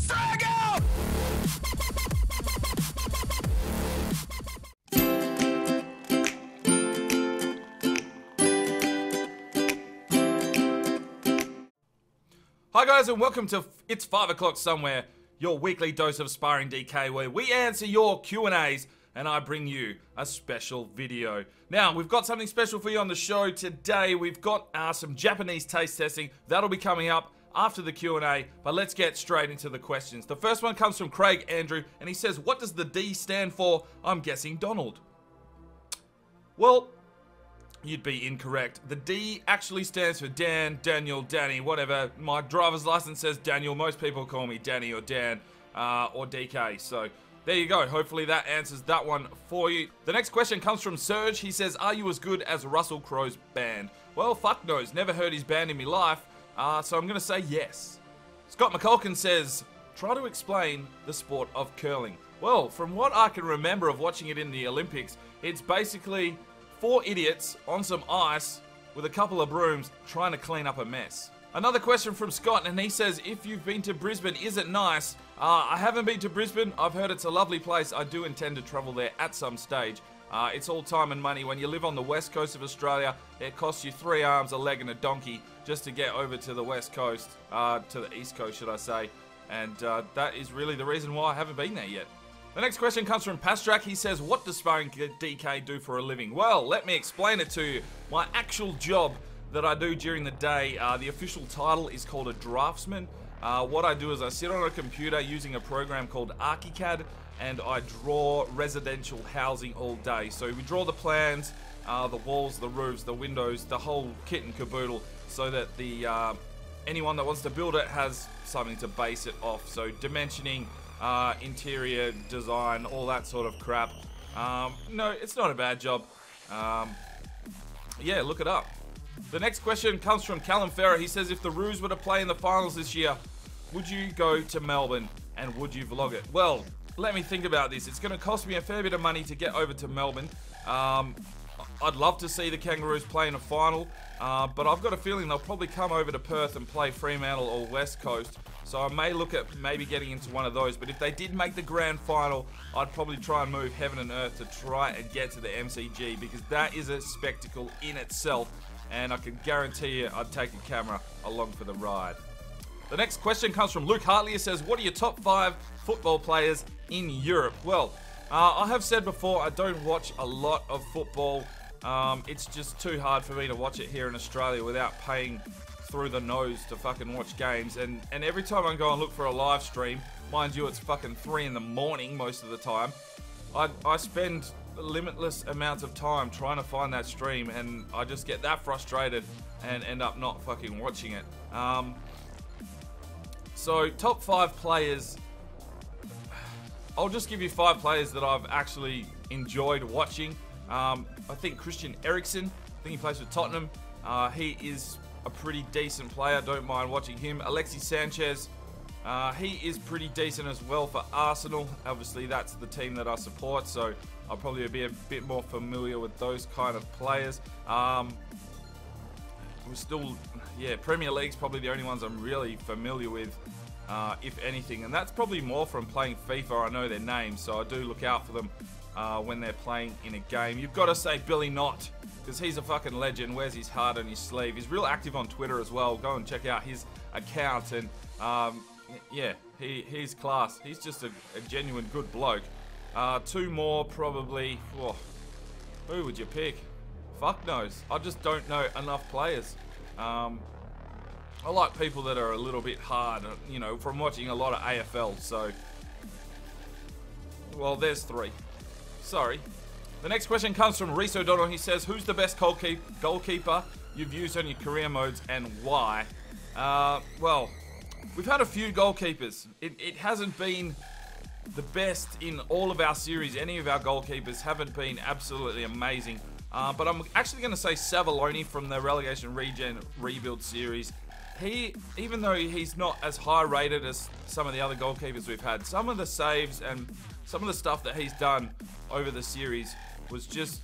Strike Hi guys, and welcome to It's 5 o'clock somewhere, your weekly dose of Sparring DK, where we answer your Q&As and I bring you a special video. Now, we've got something special for you on the show today. We've got some Japanese taste testing. That'll be coming up after the Q&A, but let's get straight into the questions. The first one comes from Craig Andrew, and he says, what does the D stand for? I'm guessing Donald. Well, you'd be incorrect. The D actually stands for Dan, Daniel, Danny, whatever. My driver's license says Daniel. Most people call me Danny or Dan or DK. So there you go. Hopefully that answers that one for you. The next question comes from Serge. He says, are you as good as Russell Crowe's band? Well, fuck knows. Never heard his band in my life. So I'm going to say yes. Scott McCulkin says, try to explain the sport of curling. Well, from what I can remember of watching it in the Olympics, it's basically 4 idiots on some ice with a couple of brooms trying to clean up a mess. Another question from Scott, and he says, if you've been to Brisbane, is it nice? I haven't been to Brisbane. I've heard it's a lovely place. I do intend to travel there at some stage. It's all time and money. When you live on the west coast of Australia, it costs you 3 arms, a leg and a donkey just to get over to the west coast, to the east coast, should I say. And that is really the reason why I haven't been there yet. The next question comes from Pastrak. He says, what does Sparring DK do for a living? Well, let me explain it to you. My actual job that I do during the day, the official title is called a draftsman. What I do is I sit on a computer using a program called ArchiCAD, and I draw residential housing all day. So we draw the plans, the walls, the roofs, the windows, the whole kit and caboodle, so that the anyone that wants to build it has something to base it off. So dimensioning, interior design, all that sort of crap. No, it's not a bad job. Yeah, look it up. The next question comes from Callum Ferrer. He says, if the Roos were to play in the finals this year, would you go to Melbourne and would you vlog it? Well, let me think about this. It's going to cost me a fair bit of money to get over to Melbourne. I'd love to see the Kangaroos play in a final, but I've got a feeling they'll probably come over to Perth and play Fremantle or West Coast. So I may look at maybe getting into one of those. But if they did make the grand final, I'd probably try and move heaven and earth to try and get to the MCG, because that is a spectacle in itself. And I can guarantee you I'd take a camera along for the ride. The next question comes from Luke Hartley. He says, what are your top 5 football players in Europe? Well, I have said before, I don't watch a lot of football. It's just too hard for me to watch it here in Australia without paying through the nose to fucking watch games. And every time I go and look for a live stream, mind you, it's fucking 3 in the morning most of the time, I spend limitless amounts of time trying to find that stream, and I just get that frustrated and end up not fucking watching it. So top 5 players, I'll just give you 5 players that I've actually enjoyed watching. I think Christian Eriksen, I think he plays for Tottenham. He is a pretty decent player, don't mind watching him. Alexis Sanchez, he is pretty decent as well for Arsenal. Obviously that's the team that I support, so I'll probably be a bit more familiar with those kind of players. We're still, yeah, Premier League's probably the only ones I'm really familiar with, if anything. And that's probably more from playing FIFA. I know their names, so I do look out for them when they're playing in a game. You've got to say Billy Knott, because he's a fucking legend, wears his heart on his sleeve. He's real active on Twitter as well. Go and check out his account, and yeah, he's class. He's just a genuine good bloke. 2 more probably. Whoa, who would you pick? Fuck knows. I just don't know enough players. I like people that are a little bit hard, you know, from watching a lot of AFL, so. Well, there's 3. Sorry. The next question comes from Reese O'Donnell. He says, who's the best goalkeeper you've used on your career modes and why? Well, we've had a few goalkeepers. It hasn't been the best in all of our series. Any of our goalkeepers haven't been absolutely amazing. But I'm actually going to say Savaloni from the Relegation Regen Rebuild series. He, even though he's not as high rated as some of the other goalkeepers we've had, some of the saves and some of the stuff that he's done over the series was just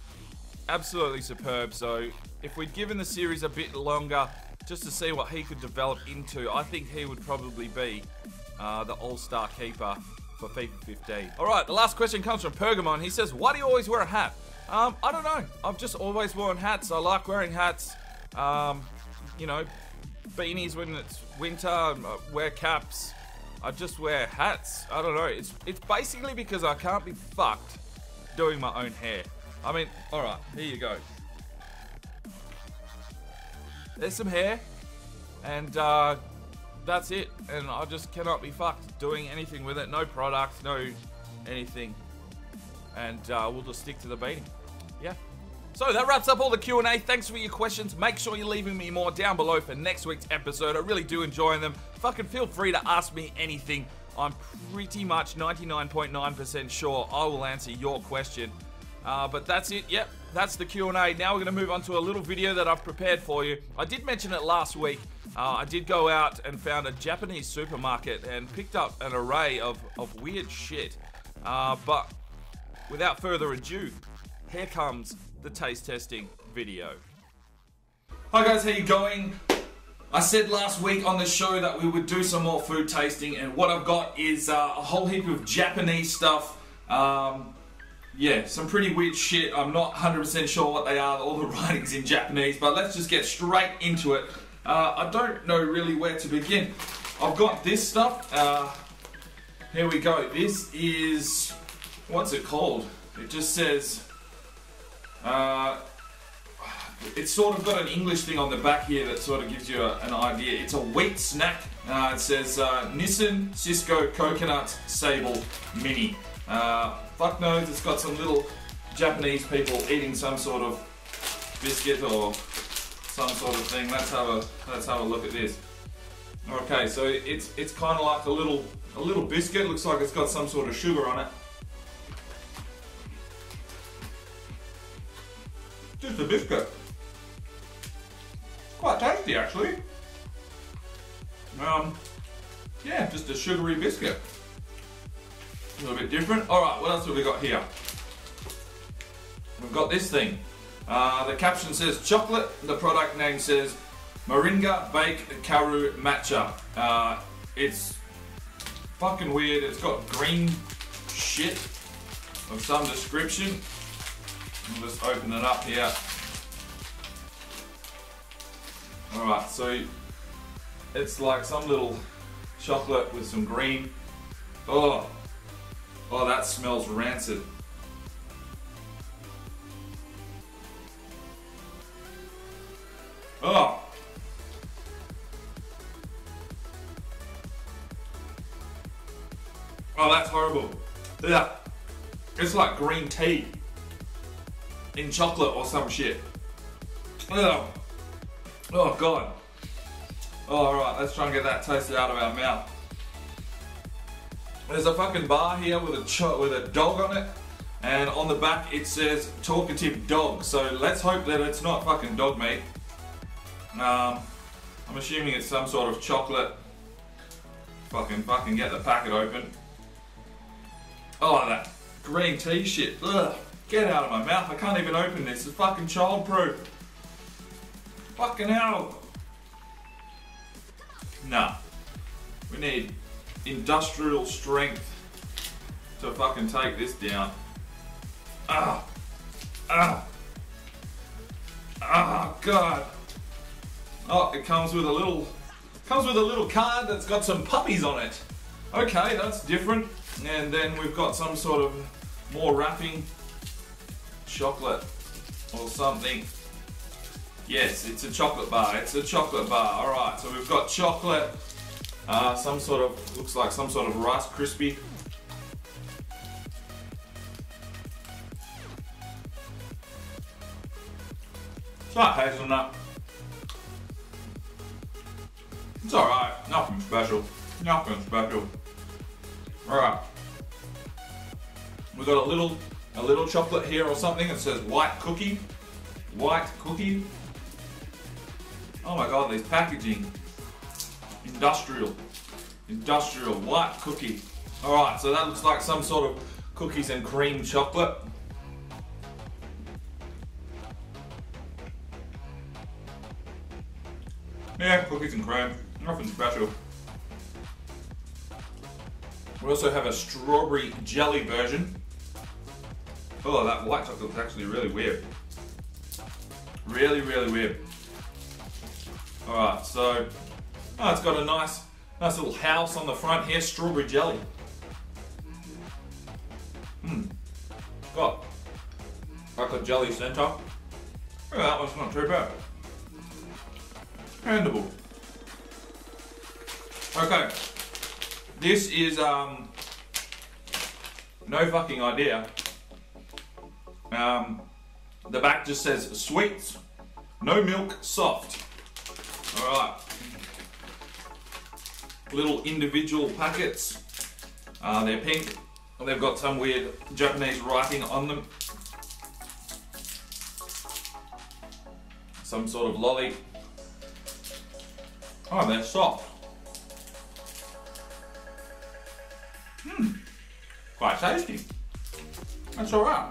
absolutely superb. So if we'd given the series a bit longer just to see what he could develop into, I think he would probably be the All-Star Keeper for FIFA 15. Alright, the last question comes from Pergamon. He says, why do you always wear a hat? I don't know. I've just always worn hats. I like wearing hats. You know, beanies when it's winter, wear caps. I just wear hats. I don't know. It's basically because I can't be fucked doing my own hair. I mean, alright, here you go. There's some hair, and that's it. And I just cannot be fucked doing anything with it. No product, no anything. And we'll just stick to the beanie. Yeah. So that wraps up all the Q&A. Thanks for your questions. Make sure you're leaving me more down below for next week's episode. I really do enjoy them. Fucking feel free to ask me anything. I'm pretty much 99.9% sure I will answer your question. But that's it. Yep, that's the Q&A. Now we're going to move on to a little video that I've prepared for you. I did mention it last week. I did go out and found a Japanese supermarket and picked up an array of weird shit. But without further ado, here comes the taste testing video. Hi guys, how you going? I said last week on the show that we would do some more food tasting, and what I've got is a whole heap of Japanese stuff. Yeah, some pretty weird shit. I'm not 100% sure what they are, all the writing's in Japanese, but let's just get straight into it. I don't know really where to begin. I've got this stuff. Here we go. This is, what's it called? It just says, it's sort of got an English thing on the back here that sort of gives you an idea. It's a wheat snack. It says Nissan Cisco Coconut Sable Mini. Fuck knows, it's got some little Japanese people eating some sort of biscuit or some sort of thing. Let's have a look at this. Okay, so it's kind of like a little biscuit. Looks like it's got some sort of sugar on it. Just a biscuit. Quite tasty actually. Yeah, just a sugary biscuit. A little bit different. Alright, what else have we got here? We've got this thing. The caption says chocolate. The product name says Moringa Bake Karu Matcha. It's fucking weird. It's got green shit of some description. I'll just open it up here. Alright, so it's like some little chocolate with some green. Oh, that smells rancid. Oh. Oh, that's horrible. Yeah. It's like green tea in chocolate or some shit. Oh, oh god. Oh, alright, let's try and get that tasted out of our mouth. There's a fucking bar here with a dog on it, and on the back it says talkative dog, so let's hope that it's not fucking dog meat. I'm assuming it's some sort of chocolate. Fucking get the packet open. Oh, that green tea shit. Ugh. Get out of my mouth. I can't even open this. It's fucking childproof. Fucking hell. Nah. We need industrial strength to fucking take this down. Ah. God. Oh, it comes with a little card that's got some puppies on it. Okay, that's different. And then we've got some sort of more wrapping, chocolate or something. Yes, it's a chocolate bar. It's a chocolate bar. All right, so we've got chocolate. Some sort of, looks like some sort of Rice Krispie. It's not hazelnut. It's alright, nothing special. Nothing special. Alright. We've got a little chocolate here or something that says white cookie. White cookie. Oh my god, these packaging. Industrial white cookie. Alright, so that looks like some sort of cookies and cream chocolate. Yeah, cookies and cream. Nothing special. We also have a strawberry jelly version. Oh, that white chocolate is actually really weird. Really, really weird. Alright, so it's got a nice little house on the front here, strawberry jelly. Got like a jelly center. Oh, that one's not too bad. Handable. Okay, this is no fucking idea. The back just says sweets, no milk, soft. Alright. Little individual packets. They're pink. They've got some weird Japanese writing on them. Some sort of lolly. Oh, they're soft. Quite tasty. That's alright.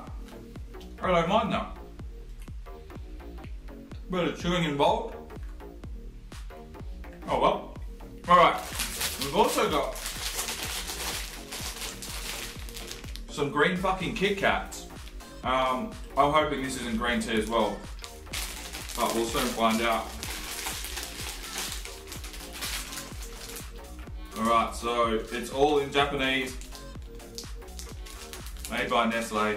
I don't mind that. Bit of chewing involved. Oh well. Alright. We've also got some green fucking Kit Kats. I'm hoping this isn't green tea as well, but we'll soon find out. Alright, so it's all in Japanese, made by Nestle.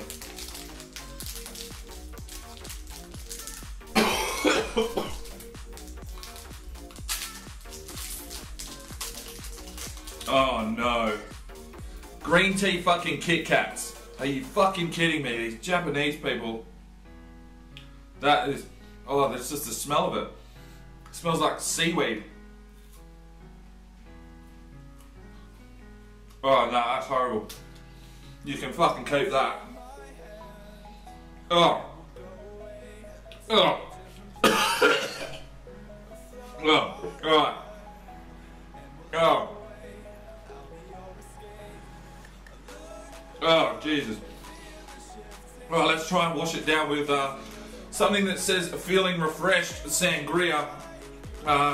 Oh no. Green tea fucking Kit Kats. Are you fucking kidding me? These Japanese people. That is, oh, that's just the smell of it. It smells like seaweed. Oh no, that's horrible. You can fucking keep that. Oh. Oh. Oh. Alright. Oh. Oh, Jesus. Well, let's try and wash it down with something that says feeling refreshed sangria.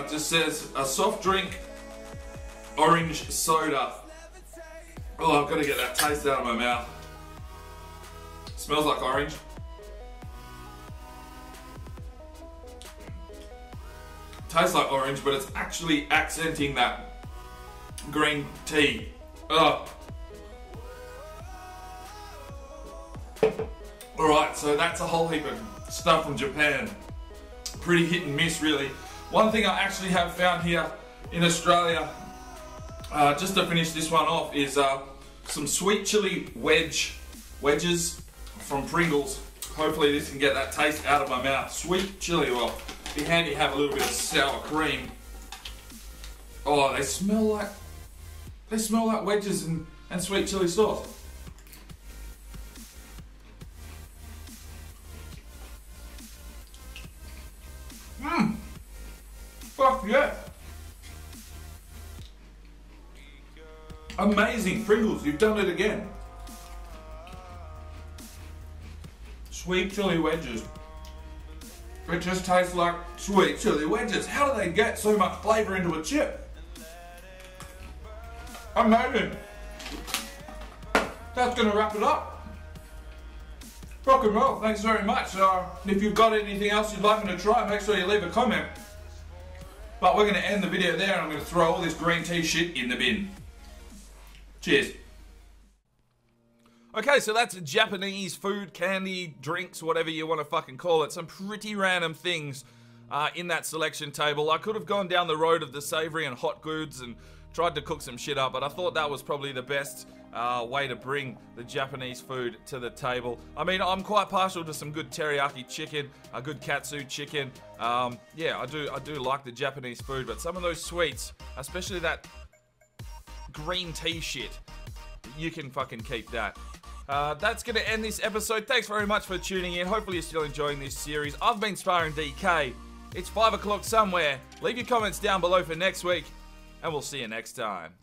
Just says a soft drink, orange soda. Oh, I've got to get that taste out of my mouth. Smells like orange. Tastes like orange, but it's actually accenting that green tea. Ugh. Alright, so that's a whole heap of stuff from Japan. Pretty hit and miss, really. One thing I actually have found here in Australia, just to finish this one off, is some sweet chili wedges from Pringles. Hopefully this can get that taste out of my mouth. Sweet chili, well, it'd be handy to have a little bit of sour cream. Oh, they smell like wedges and sweet chili sauce. Fuck yeah. Amazing, Pringles, you've done it again. Sweet chili wedges. It just tastes like sweet chili wedges. How do they get so much flavour into a chip? Amazing. That's going to wrap it up. Rock and roll, thanks very much. If you've got anything else you'd like me to try, make sure you leave a comment. But we're going to end the video there and I'm going to throw all this green tea shit in the bin. Cheers. Okay, so that's Japanese food, candy, drinks, whatever you want to fucking call it. Some pretty random things in that selection table. I could have gone down the road of the savoury and hot goods and tried to cook some shit up, but I thought that was probably the best way to bring the Japanese food to the table. I mean, I'm quite partial to some good teriyaki chicken, a good katsu chicken. Yeah, I do like the Japanese food, but some of those sweets, especially that green tea shit, you can fucking keep that. That's going to end this episode. Thanks very much for tuning in. Hopefully you're still enjoying this series. I've been Sparring DK. It's 5 o'clock somewhere. Leave your comments down below for next week, and we'll see you next time.